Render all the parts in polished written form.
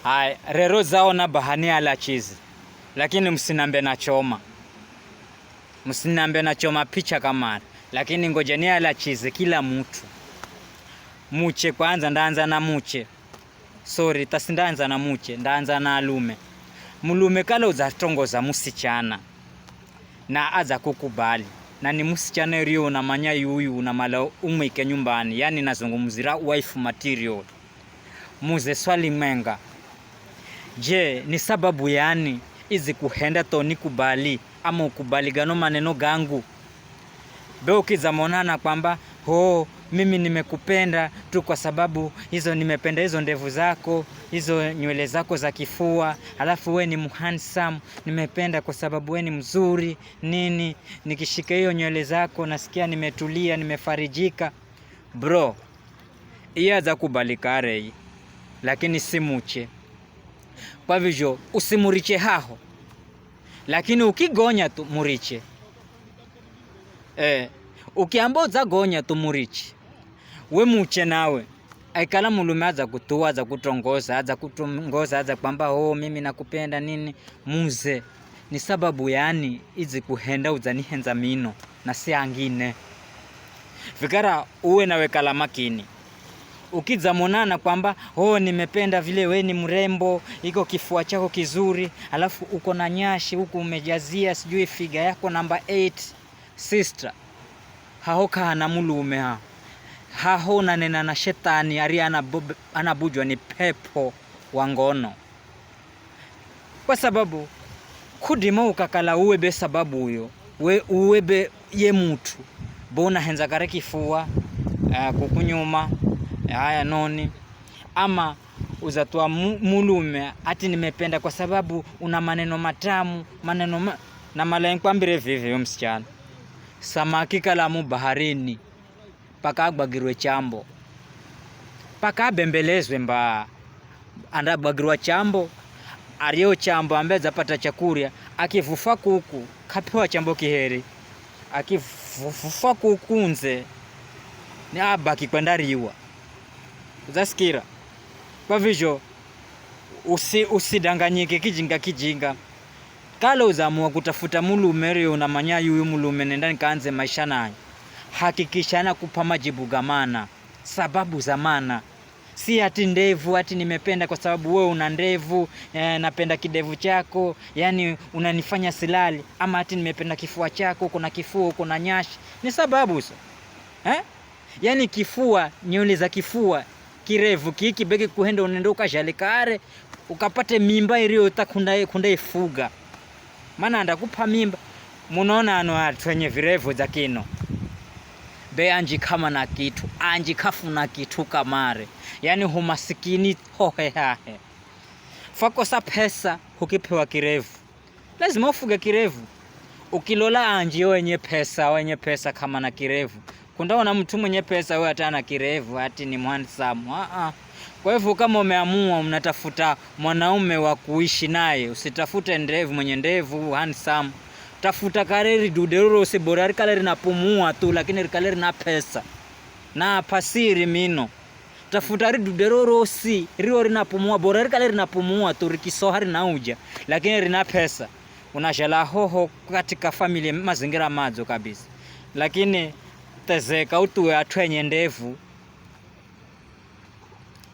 Hai, rero zao na bahani ala chizi. Lakini msinambe na choma. Msinambe na choma picha kamari. Lakini ngojeni ala chizi kila mtu. Muche kwanza ndaanza na muche. Sorry, tasindaanza na muche, ndaanza na alume. Mulume kala uzatongoza musichana. Na aza kukubali. Na ni musichana rio na manya yuyu na mala umwike nyumbani. Yani nazungumzira wife material. Muze swali menga. Je, ni sababu yani izi kuhenda toni kubali ama ukubali gano maneno gangu? Be ukizamonana kwamba mimi nimekupenda tu kwa sababu hizo nimependa hizo ndevu zako, hizo nywele zako za kifua, alafu we ni handsome, nimependa kwa sababu we ni mzuri, nini, nikishika hiyo nywele zako nasikia nimetulia, nimefarijika. Bro, iya za kubalika rei, lakini si muche. Kwa vivyo, usimuriche haho, lakini ukigonya tu muriche. Ukiamba uza gonya tu muriche. We muche nawe. Aikala mulume aza kutua, aza kutongoza, aza kwamba mimi nakupenda nini. Muze, ni sababu yani izi kuhenda uzanihenza mino na si angine. Fikara uwe nawe kala makini. Ukiza monana kwamba nimependa vile we ni mrembo, iko kifua chako kizuri, alafu uko na nyashi, huku umejazia sijui figa yako namba 8. Sister, hahoka hana mulume haho nanena na shetani ari anabujwa ni pepo wa ngono. Kwa sababu kudima ukakala uwebe sababu huyo, we uwebe ye mtu bona henza kare kifua kukunyuma haya noni, ama uzatua mulume ati nimependa kwa sababu una maneno matamu, na malainkwambire vivi msichana. Samaki kalamu baharini paka agbagirwe chambo, paka abembelezwe mba anda bagirwa chambo, ario chambo ambeza pata chakuria, akivufa kuku kapewa chambo kiheri, akivufa kukunze ni abaki kwenda riwa. Uzasikira? Kwa vivyo usidanganyike kijinga. Kala uzamua kutafuta mulume rio na manya yuyu mulume nenda nikaanze maisha naye, hakikisha na kupa majibu gamana, sababu zamana. Si ati ndevu, ati nimependa kwa sababu wewe una ndevu, napenda kidevu chako, yani unanifanya silali, ama ati nimependa kifua chako, kuna kifua, kuna nyashi. Ni sababu so. Yani kifua, nywele za kifua kirevu kiki bege kuhenda unendo ukajalikare ukapate mimba irio utakunda ifuga. Mana ndakupa mimba. Munaona watu wenye virevu za kino. Be anji kama na kitu, anji kafu na kitu kamare. Yani humasikini hohehahe. Fakosa pesa ukipewa kirevu. Lazima ufuge kirevu. Ukilola anji wenye pesa kama na kirevu. Kundaona mtu mwenye pesa wewe atana kirevu ati ni handsome. Kwa hivyo kama umeamua unatafuta mwanaume wa kuishi naye, usitafute ndevu mwenye ndevu handsome. Tafuta kareri duderoro usiborari kaleri na pumua tu, lakini kaleri na pesa. Na pasiri mino. Tafuta duderoro si rio rina pumua, borari kaleri na pumua tu, rikisohari na uja, lakini rina pesa. Unashala hoho katika familia mazingira madzo kabisa. Lakini tezeka utuwe atwenye ndevu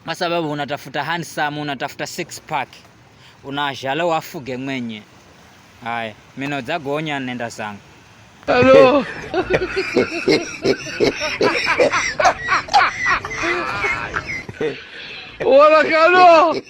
kwa sababu unatafuta handsome, unatafuta 6 pack, unashala wafuge mwenye. Haya, mino zagonya nenda zangu. Hello. Wala kano.